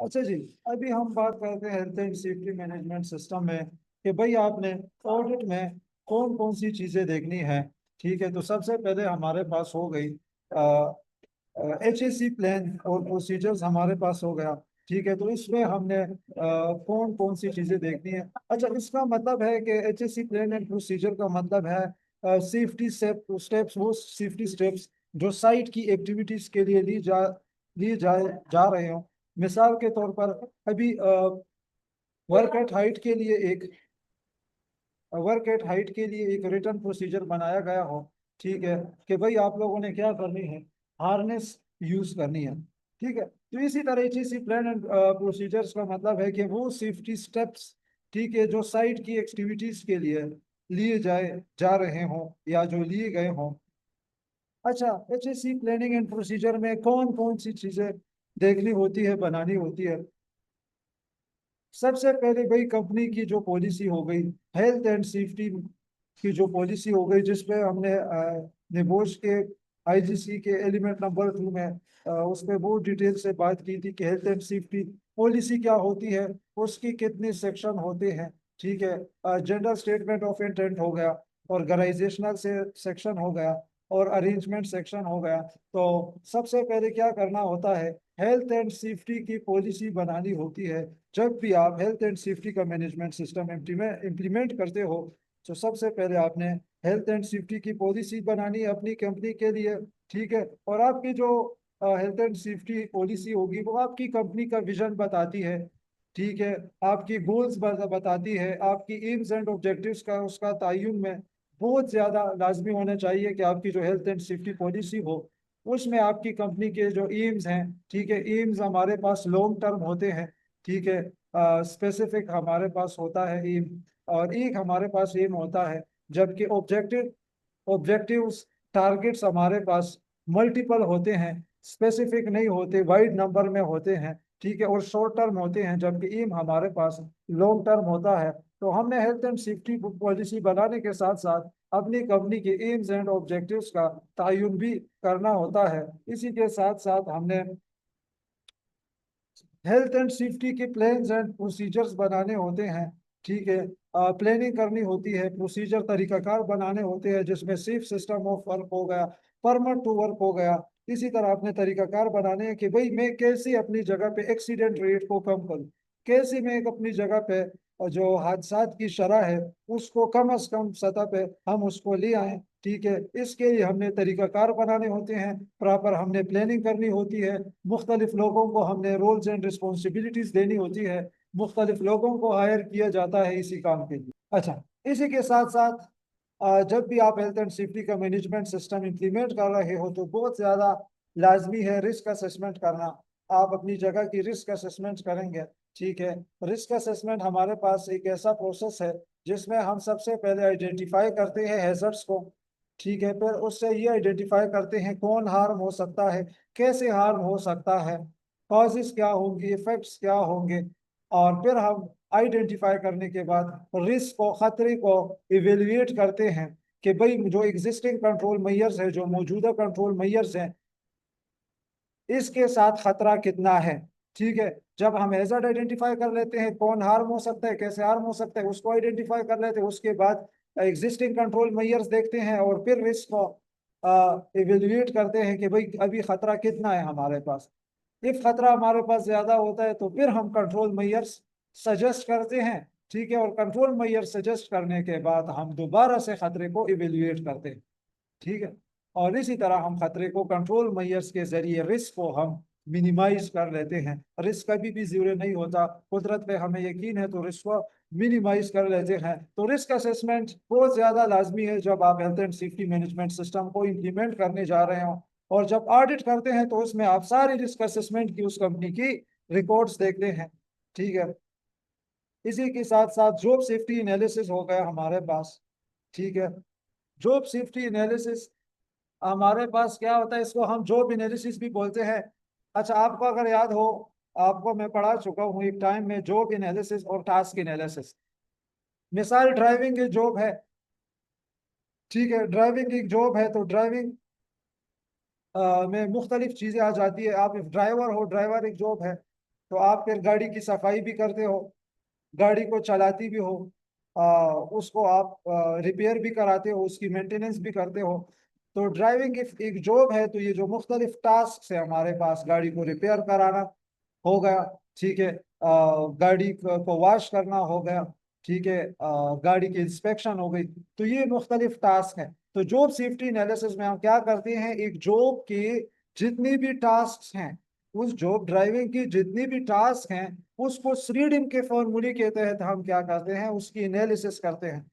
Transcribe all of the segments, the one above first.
अच्छा जी, अभी हम बात करते हैं health and safety management system में कि भाई आपने ऑडिट में कौन कौन सी चीजें देखनी है। ठीक है, तो सबसे पहले हमारे पास हो गई HAC प्लान और प्रोसीजर्स हमारे पास हो गया। ठीक है, तो इसमें हमने कौन कौन सी चीजें देखनी है। अच्छा, इसका मतलब है कि HAC प्लान एंड प्रोसीजर का मतलब है सेफ्टी स्टेप्स, वो सेफ्टी स्टेप्स जो साइट की एक्टिविटीज के लिए ली जाए जा रहे हो। मिसाल के तौर पर अभी वर्क एट हाइट के लिए एक वर्क एट हाइट के लिए एक रिटर्न प्रोसीजर बनाया गया हो। ठीक है, कि भाई आप लोगों ने क्या करनी है, हार्नेस यूज करनी है। ठीक है, तो इसी तरह HAC प्लान एंड प्रोसीजर्स का मतलब है कि वो सेफ्टी स्टेप्स, ठीक है, जो साइट की एक्टिविटीज के लिए लिए जाए जा रहे हों या जो लिए गए हों। अच्छा, HAC प्लानिंग एंड प्रोसीजर में कौन कौन सी चीजें देखनी होती है, बनानी होती है। सबसे पहले भाई कंपनी की जो पॉलिसी हो गई, हेल्थ एंड सेफ्टी की जो पॉलिसी हो गई, जिसपे हमने निबोश के IGC के एलिमेंट नंबर 2 में उस पर बहुत डिटेल से बात की थी कि हेल्थ एंड सेफ्टी पॉलिसी क्या होती है, उसकी कितने सेक्शन होते हैं। ठीक है, जनरल स्टेटमेंट ऑफ इंटेंट हो गया, ऑर्गेनाइजेशनल से सेक्शन हो गया, और अरेंजमेंट सेक्शन हो गया। तो सबसे पहले क्या करना होता है, हेल्थ एंड सेफ्टी की पॉलिसी बनानी होती है। जब भी आप हेल्थ एंड सेफ्टी का मैनेजमेंट सिस्टम इम्प्लीमेंट करते हो, तो सबसे पहले आपने हेल्थ एंड सेफ्टी की पॉलिसी बनानी है अपनी कंपनी के लिए। ठीक है, और आपकी जो हेल्थ एंड सेफ्टी पॉलिसी होगी वो आपकी कंपनी का विजन बताती है। ठीक है, आपकी गोल्स बताती है, आपकी एम्स एंड ऑब्जेक्टिव्स का उसका तयन में बहुत ज्यादा लाजमी होना चाहिए कि आपकी जो हेल्थ एंड सेफ्टी पॉलिसी हो उसमें आपकी कंपनी के जो एम्स हैं। ठीक है, एम्स हमारे पास लॉन्ग टर्म होते हैं। ठीक है, स्पेसिफिक हमारे पास होता है एम, और एक हमारे पास एम होता है। जबकि ऑब्जेक्टिव्स, टारगेट्स हमारे पास मल्टीपल होते हैं, स्पेसिफिक नहीं होते, वाइड नंबर में होते हैं। ठीक है, और शॉर्ट टर्म होते हैं, जबकि एम हमारे पास लॉन्ग टर्म होता है। तो हमने हेल्थ एंड सेफ्टी पॉलिसी बनाने के साथ साथ अपनी कंपनी के एम्स एंड ऑब्जेक्टिव्स का तयन भी करना होता है। इसी के साथ साथ हमने हेल्थ एंड सेफ्टी के प्लान्स एंड प्रोसीजर्स बनाने होते हैं। ठीक है, प्लानिंग करनी होती है, प्रोसीजर तरीकाकार बनाने होते हैं, जिसमें सेफ सिस्टम ऑफ वर्क हो गया, परमिट टू वर्क हो गया। इसी तरह अपने तरीकाकार बनाने हैं कि भाई मैं कैसे अपनी जगह पे एक्सीडेंट रेट को कम करूं, कैसे मैं एक अपनी जगह पे जो हादसात की शरह है उसको कम से कम सतह पे हम उसको ले आए। ठीक है, इसके लिए हमने तरीकाकार बनाने होते हैं, प्रॉपर हमने प्लानिंग करनी होती है, मुख्तलिफ लोगों को हमने रोल्स एंड रिस्पॉन्सिबिलिटीज देनी होती है, मुख्तलिफ लोगों को हायर किया जाता है इसी काम के लिए। अच्छा, इसी के साथ साथ जब भी आप हेल्थ एंड सेफ्टी का मैनेजमेंट सिस्टम इंप्लीमेंट कर रहे हो तो बहुत ज़्यादा लाजमी है रिस्क असेसमेंट करना। आप अपनी जगह की रिस्क असेसमेंट करेंगे। ठीक है, रिस्क असेसमेंट हमारे पास एक ऐसा प्रोसेस है जिसमें हम सबसे पहले आइडेंटिफाई करते हैं हैजर्ड्स को। ठीक है, फिर उससे ये आइडेंटिफाई करते हैं कौन हार्म हो सकता है, कैसे हार्म हो सकता है, कॉजेस क्या होंगे, इफेक्ट्स क्या होंगे। और फिर हम आइडेंटिफाई करने के बाद रिस्क को, खतरे को इवेल्युएट करते हैं कि भाई जो एग्जिस्टिंग कंट्रोल मेजर्स है, जो मौजूदा कंट्रोल मेजर्स हैं, इसके साथ खतरा कितना है। ठीक है, जब हम हैजर्ड आइडेंटिफाई कर लेते हैं, कौन हार्म हो सकता है, कैसे हार्म हो सकता है, उसको आइडेंटिफाई कर लेते हैं, उसके बाद एग्जिस्टिंग कंट्रोल मेजर्स देखते हैं और फिर रिस्क को इवेल्युएट करते हैं कि भाई अभी खतरा कितना है हमारे पास। इफ खतरा हमारे पास ज्यादा होता है तो फिर हम कंट्रोल मेजर्स सजेस्ट करते हैं। ठीक है, और कंट्रोल मेजर सजेस्ट करने के बाद हम दोबारा से खतरे को इवेल्युएट करते हैं। ठीक है, और इसी तरह हम खतरे को कंट्रोल मेजर्स के जरिए रिस्क को हम मिनिमाइज कर लेते हैं। रिस्क कभी भी जीरो नहीं होता, कुदरत पे हमें यकीन है, तो रिस्क को मिनिमाइज कर लेते हैं। तो रिस्क असेसमेंट बहुत ज्यादा लाजमी है जब आप health and safety management system को इम्प्लीमेंट करने जा रहे हो। और जब ऑडिट करते हैं तो उसमें आप सारी रिस्क असेसमेंट की उस कंपनी की रिकॉर्ड्स देखते हैं। ठीक है, इसी के साथ साथ जॉब सेफ्टी एनालिसिस हो गया हमारे पास। ठीक है, जॉब सेफ्टी एनालिसिस हमारे पास क्या होता है, इसको हम जॉब एनालिसिस भी बोलते हैं। अच्छा, आपको अगर याद हो, आपको मैं पढ़ा चुका हूँ एक टाइम में जॉब एनालिसिस और टास्क एनालिसिस। मिसाल ड्राइविंग की जॉब है। ठीक है, ड्राइविंग एक जॉब है, तो ड्राइविंग में मुख्तलिफ चीज़ें आ जाती है। आप ड्राइवर हो, ड्राइवर एक जॉब है। तो आप फिर गाड़ी की सफाई भी करते हो, गाड़ी को चलाती भी हो, उसको आप रिपेयर भी कराते हो, उसकी मेंटेनेंस भी करते हो। तो ड्राइविंग एक जॉब है। तो ये जो मुख्तलिफ टास्क है हमारे पास, गाड़ी को रिपेयर कराना हो गया, ठीक है, गाड़ी को वॉश करना हो गया, ठीक है, गाड़ी की इंस्पेक्शन हो गई। तो ये मुख्तलिफ टास्क हैं। तो जॉब सेफ्टी एनालिसिस में हम क्या करते हैं, एक जॉब के जितनी भी टास्क हैं, उस जॉब ड्राइविंग की जितनी भी टास्क हैं, उसको SRIDIM के फॉर्मूले के तहत हम क्या करते हैं, उसकी एनालिसिस करते हैं।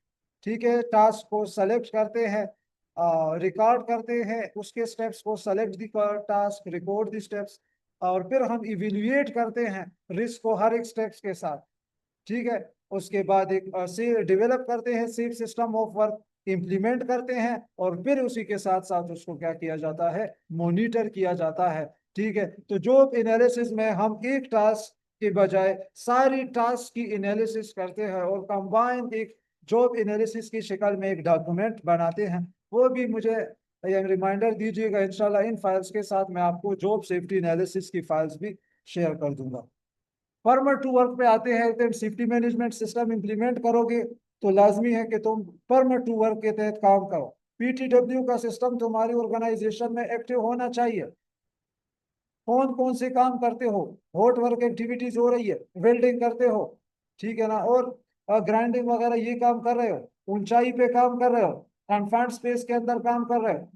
ठीक है, टास्क को सेलेक्ट करते हैं, रिकॉर्ड करते हैं उसके स्टेप्स को, select the task, record the steps, और फिर हम इवेल्युएट करते हैं रिस्क को हर एक स्टेप्स के साथ। ठीक है, उसके बाद एक से डेवलप करते हैं safe system of work, implement करते हैं, और फिर उसी के साथ साथ उसको क्या किया जाता है, मॉनिटर किया जाता है। ठीक है, तो जॉब एनालिसिस में हम एक टास्क के बजाय सारी टास्क की एनालिसिस करते हैं और कंबाइंड एक जॉब एनालिसिस की शक्ल में एक डॉक्यूमेंट बनाते हैं। वो भी मुझे रिमाइंडर दीजिएगा, इंशाल्लाह इन फाइल्स के साथ मैं आपको जॉब सेफ्टी एनालिसिस की फाइल्स भी शेयर कर दूंगा। परमिट टू वर्क पे आते हैं, तो सेफ्टी मैनेजमेंट सिस्टम इंप्लीमेंट करोगे तो लाजमी है कि तुम परमिट टू वर्क के तहत काम करो। PTW का सिस्टम तुम्हारी ऑर्गेनाइजेशन में एक्टिव होना चाहिए। कौन कौन से काम करते हो, हॉट वर्क एक्टिविटीज हो रही है, वेल्डिंग करते हो, ठीक है ना, और ग्राइंडिंग वगैरह ये काम कर रहे हो, ऊंचाई पे काम कर रहे हो, कन्फाइंड स्पेस के अंदर काम कर रहे हो,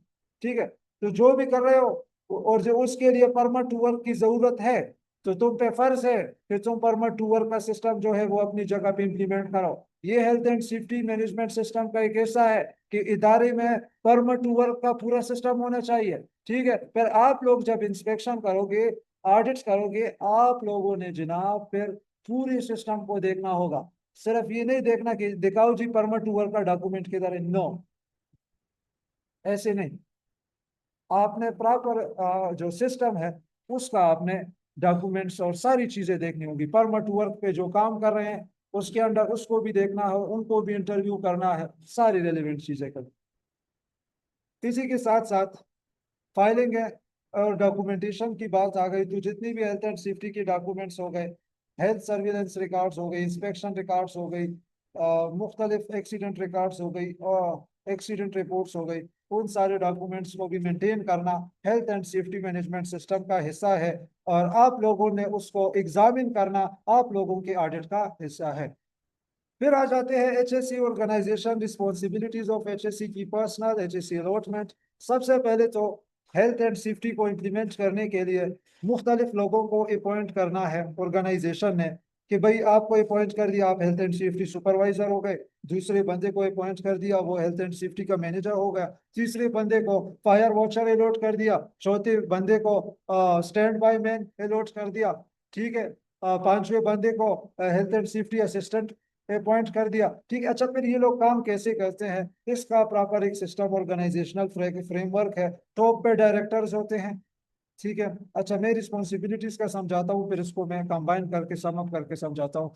ठीक है, तो जो भी कर रहे हो और जो उसके लिए परमिट टू वर्क की जरूरत है, तो तुम पे फर्ज है कि तुम परमिट टू वर्क का सिस्टम जो है वो अपनी जगह पे इंप्लीमेंट करो। ये health and safety management system का एक ऐसा है कि इदारे में परमिट टू वर्क का पूरा सिस्टम होना चाहिए। ठीक है, फिर आप लोग जब इंस्पेक्शन करोगे, ऑडिट करोगे, आप लोगों ने जनाब फिर पूरे सिस्टम को देखना होगा। सिर्फ ये नहीं देखना कि दिखाओ जी परमिट टू वर्क का डॉक्यूमेंट किधर है, नो, ऐसे नहीं। आपने प्रॉपर जो सिस्टम है उसका आपने डॉक्यूमेंट्स और सारी चीजें देखनी होगी। परमिट वर्क पे जो काम कर रहे हैं उसके अंडर उसको भी देखना है, उनको भी इंटरव्यू करना है, सारी रेलिवेंट चीजें कर। इसी के साथ साथ फाइलिंग है और डॉक्यूमेंटेशन की बात आ गई, तो जितनी भी हेल्थ एंड सेफ्टी के डॉक्यूमेंट्स हो गए, हेल्थ सर्विलेंस रिकॉर्ड्स हो गई, इंस्पेक्शन रिकॉर्ड्स हो गई, मुख्तलिफ एक्सीडेंट रिकॉर्ड्स हो गई और एक्सीडेंट रिपोर्ट्स हो गई, उन सारे डॉक्यूमेंट्स को भी मेंटेन करना health and safety management system का हिस्सा है, और आप लोगों ने उसको एग्जामिन करना आप लोगों के ऑडिट का हिस्सा है। फिर आ जाते हैं HSE organisation, responsibilities of HSE की, पर्सनल HSE अलॉटमेंट। सबसे पहले तो हेल्थ एंड सेफ्टी को इम्प्लीमेंट करने के लिए मुख्तलिफ लोगों को अपॉइंट करना है ऑर्गेनाइजेशन ने, कि भाई आपको अपॉइंट कर दिया, आप हेल्थ एंड सेफ्टी सुपरवाइजर हो गए, दूसरे बंदे को अपॉइंट कर दिया, वो हेल्थ एंड सेफ्टी का मैनेजर हो गया, तीसरे बंदे को फायर वॉचर अलॉट कर दिया, चौथे बंदे को स्टैंड बाय मैन अलॉट कर दिया, ठीक है, पांचवें बंदे को health and safety assistant appoint कर दिया। ठीक है, अच्छा फिर ये लोग काम कैसे करते हैं, इसका प्रॉपर एक सिस्टम ऑर्गेनाइजेशनल फ्रेमवर्क है। टॉप पे डायरेक्टर्स होते हैं, ठीक है। अच्छा मैं रिस्पॉन्सिबिलिटीज का समझाता हूँ, फिर इसको मैं कंबाइन करके सम अप करके समझाता हूँ।